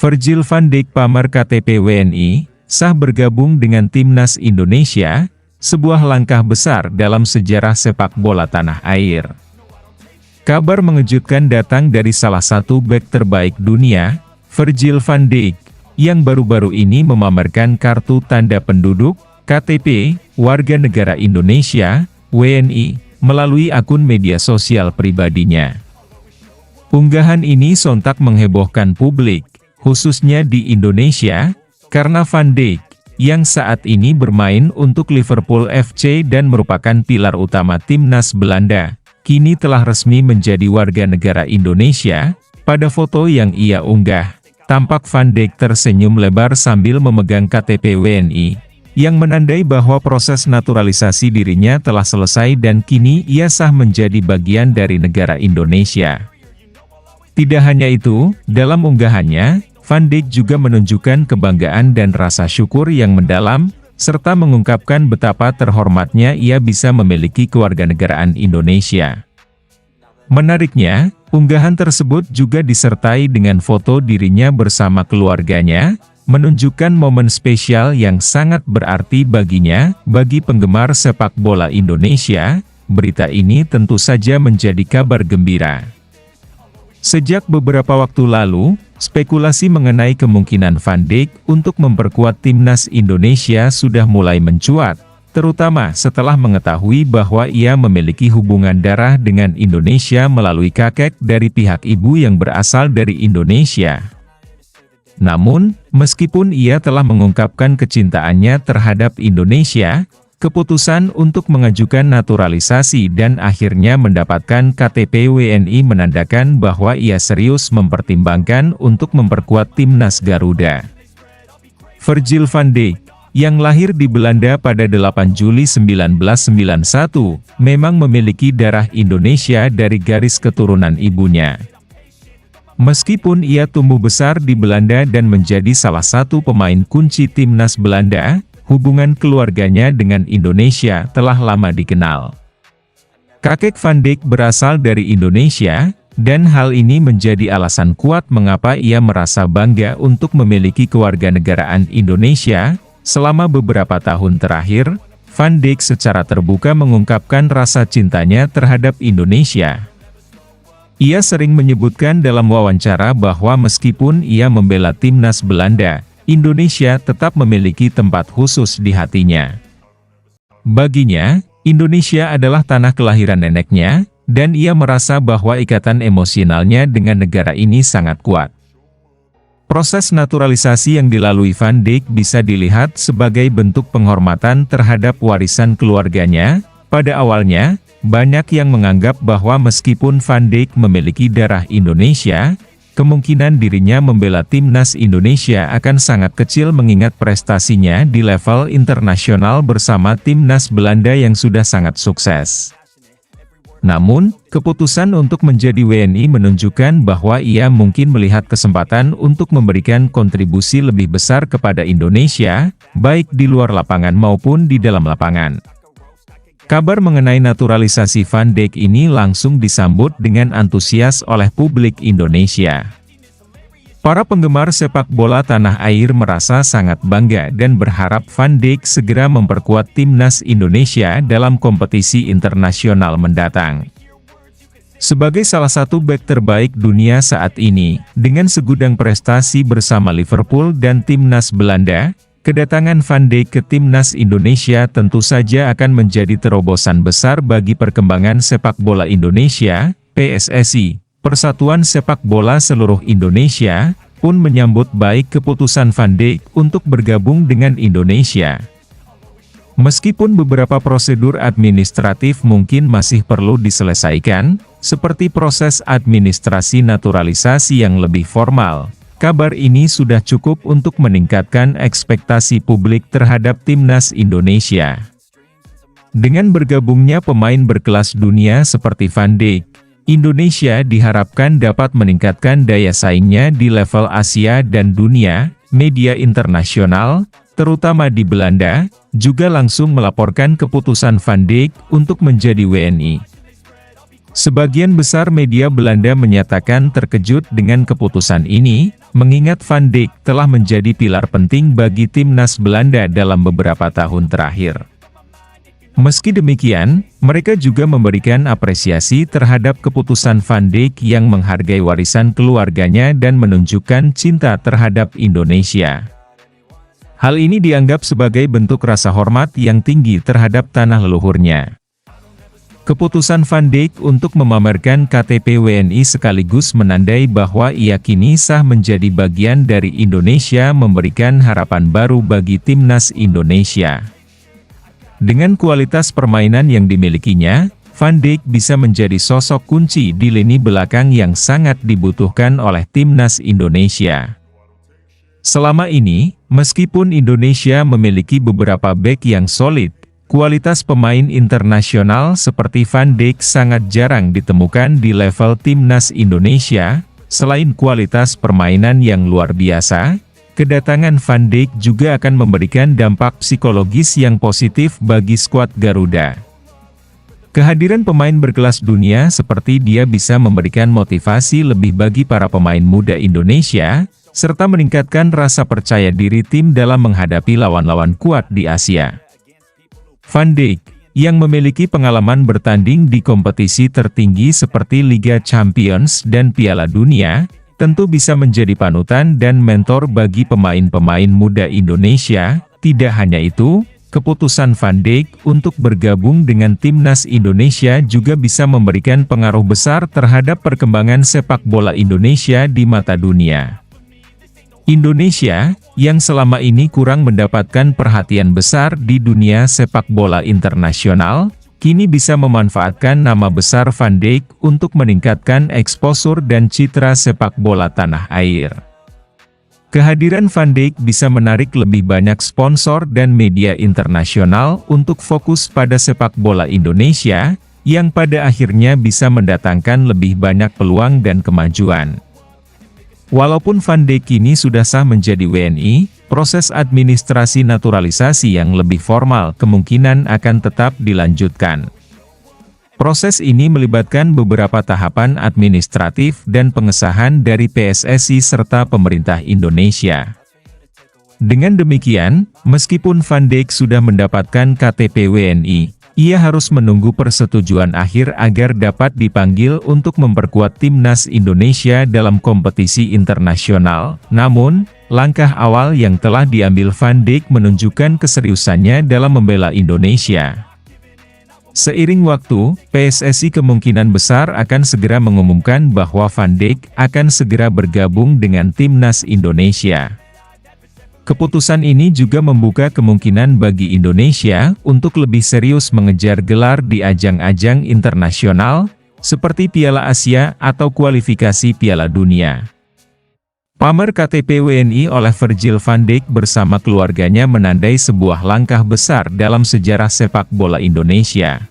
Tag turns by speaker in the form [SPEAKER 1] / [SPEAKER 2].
[SPEAKER 1] Virgil van Dijk pamer KTP WNI, sah bergabung dengan Timnas Indonesia, sebuah langkah besar dalam sejarah sepak bola tanah air. Kabar mengejutkan datang dari salah satu bek terbaik dunia, Virgil van Dijk, yang baru-baru ini memamerkan kartu tanda penduduk, KTP, warga negara Indonesia, WNI, melalui akun media sosial pribadinya. Unggahan ini sontak menghebohkan publik, khususnya di Indonesia, karena Van Dijk, yang saat ini bermain untuk Liverpool FC dan merupakan pilar utama timnas Belanda, kini telah resmi menjadi warga negara Indonesia. Pada foto yang ia unggah, tampak Van Dijk tersenyum lebar sambil memegang KTP WNI, yang menandai bahwa proses naturalisasi dirinya telah selesai dan kini ia sah menjadi bagian dari negara Indonesia. Tidak hanya itu, dalam unggahannya, Van Dijk juga menunjukkan kebanggaan dan rasa syukur yang mendalam, serta mengungkapkan betapa terhormatnya ia bisa memiliki kewarganegaraan Indonesia. Menariknya, unggahan tersebut juga disertai dengan foto dirinya bersama keluarganya, menunjukkan momen spesial yang sangat berarti baginya. Bagi penggemar sepak bola Indonesia, berita ini tentu saja menjadi kabar gembira. Sejak beberapa waktu lalu, spekulasi mengenai kemungkinan Van Dijk untuk memperkuat timnas Indonesia sudah mulai mencuat, terutama setelah mengetahui bahwa ia memiliki hubungan darah dengan Indonesia melalui kakek dari pihak ibu yang berasal dari Indonesia. Namun, meskipun ia telah mengungkapkan kecintaannya terhadap Indonesia, keputusan untuk mengajukan naturalisasi dan akhirnya mendapatkan KTP WNI menandakan bahwa ia serius mempertimbangkan untuk memperkuat timnas Garuda. Virgil van Dijk, yang lahir di Belanda pada 8 Juli 1991, memang memiliki darah Indonesia dari garis keturunan ibunya. Meskipun ia tumbuh besar di Belanda dan menjadi salah satu pemain kunci timnas Belanda, hubungan keluarganya dengan Indonesia telah lama dikenal. Kakek Van Dijk berasal dari Indonesia, dan hal ini menjadi alasan kuat mengapa ia merasa bangga untuk memiliki kewarganegaraan Indonesia. Selama beberapa tahun terakhir, Van Dijk secara terbuka mengungkapkan rasa cintanya terhadap Indonesia. Ia sering menyebutkan dalam wawancara bahwa meskipun ia membela timnas Belanda, Indonesia tetap memiliki tempat khusus di hatinya. Baginya, Indonesia adalah tanah kelahiran neneknya, dan ia merasa bahwa ikatan emosionalnya dengan negara ini sangat kuat. Proses naturalisasi yang dilalui Van Dijk bisa dilihat sebagai bentuk penghormatan terhadap warisan keluarganya. Pada awalnya, banyak yang menganggap bahwa meskipun Van Dijk memiliki darah Indonesia, kemungkinan dirinya membela timnas Indonesia akan sangat kecil mengingat prestasinya di level internasional bersama timnas Belanda yang sudah sangat sukses. Namun, keputusan untuk menjadi WNI menunjukkan bahwa ia mungkin melihat kesempatan untuk memberikan kontribusi lebih besar kepada Indonesia, baik di luar lapangan maupun di dalam lapangan. Kabar mengenai naturalisasi Van Dijk ini langsung disambut dengan antusias oleh publik Indonesia. Para penggemar sepak bola tanah air merasa sangat bangga dan berharap Van Dijk segera memperkuat timnas Indonesia dalam kompetisi internasional mendatang. Sebagai salah satu bek terbaik dunia saat ini, dengan segudang prestasi bersama Liverpool dan timnas Belanda, kedatangan Van Dijk ke timnas Indonesia tentu saja akan menjadi terobosan besar bagi perkembangan sepak bola Indonesia. PSSI, Persatuan Sepak Bola Seluruh Indonesia, pun menyambut baik keputusan Van Dijk untuk bergabung dengan Indonesia. Meskipun beberapa prosedur administratif mungkin masih perlu diselesaikan, seperti proses administrasi naturalisasi yang lebih formal, kabar ini sudah cukup untuk meningkatkan ekspektasi publik terhadap timnas Indonesia. Dengan bergabungnya pemain berkelas dunia seperti Van Dijk, Indonesia diharapkan dapat meningkatkan daya saingnya di level Asia dan dunia. Media internasional, terutama di Belanda, juga langsung melaporkan keputusan Van Dijk untuk menjadi WNI. Sebagian besar media Belanda menyatakan terkejut dengan keputusan ini, mengingat Van Dijk telah menjadi pilar penting bagi timnas Belanda dalam beberapa tahun terakhir. Meski demikian, mereka juga memberikan apresiasi terhadap keputusan Van Dijk yang menghargai warisan keluarganya dan menunjukkan cinta terhadap Indonesia. Hal ini dianggap sebagai bentuk rasa hormat yang tinggi terhadap tanah leluhurnya. Keputusan Van Dijk untuk memamerkan KTP WNI sekaligus menandai bahwa ia kini sah menjadi bagian dari Indonesia, memberikan harapan baru bagi timnas Indonesia. Dengan kualitas permainan yang dimilikinya, Van Dijk bisa menjadi sosok kunci di lini belakang yang sangat dibutuhkan oleh timnas Indonesia. Selama ini, meskipun Indonesia memiliki beberapa bek yang solid, kualitas pemain internasional seperti Van Dijk sangat jarang ditemukan di level timnas Indonesia. Selain kualitas permainan yang luar biasa, kedatangan Van Dijk juga akan memberikan dampak psikologis yang positif bagi skuad Garuda. Kehadiran pemain berkelas dunia seperti dia bisa memberikan motivasi lebih bagi para pemain muda Indonesia, serta meningkatkan rasa percaya diri tim dalam menghadapi lawan-lawan kuat di Asia. Van Dijk, yang memiliki pengalaman bertanding di kompetisi tertinggi seperti Liga Champions dan Piala Dunia, tentu bisa menjadi panutan dan mentor bagi pemain-pemain muda Indonesia. Tidak hanya itu, keputusan Van Dijk untuk bergabung dengan timnas Indonesia juga bisa memberikan pengaruh besar terhadap perkembangan sepak bola Indonesia di mata dunia. Indonesia, yang selama ini kurang mendapatkan perhatian besar di dunia sepak bola internasional, kini bisa memanfaatkan nama besar Van Dijk untuk meningkatkan eksposur dan citra sepak bola tanah air. Kehadiran Van Dijk bisa menarik lebih banyak sponsor dan media internasional untuk fokus pada sepak bola Indonesia, yang pada akhirnya bisa mendatangkan lebih banyak peluang dan kemajuan. Walaupun Van Dijk kini sudah sah menjadi WNI, proses administrasi naturalisasi yang lebih formal kemungkinan akan tetap dilanjutkan. Proses ini melibatkan beberapa tahapan administratif dan pengesahan dari PSSI serta pemerintah Indonesia. Dengan demikian, meskipun Van Dijk sudah mendapatkan KTP WNI, ia harus menunggu persetujuan akhir agar dapat dipanggil untuk memperkuat timnas Indonesia dalam kompetisi internasional. Namun, langkah awal yang telah diambil Van Dijk menunjukkan keseriusannya dalam membela Indonesia. Seiring waktu, PSSI kemungkinan besar akan segera mengumumkan bahwa Van Dijk akan segera bergabung dengan timnas Indonesia. Keputusan ini juga membuka kemungkinan bagi Indonesia untuk lebih serius mengejar gelar di ajang-ajang internasional, seperti Piala Asia atau kualifikasi Piala Dunia. Pamer KTP WNI oleh Virgil van Dijk bersama keluarganya menandai sebuah langkah besar dalam sejarah sepak bola Indonesia.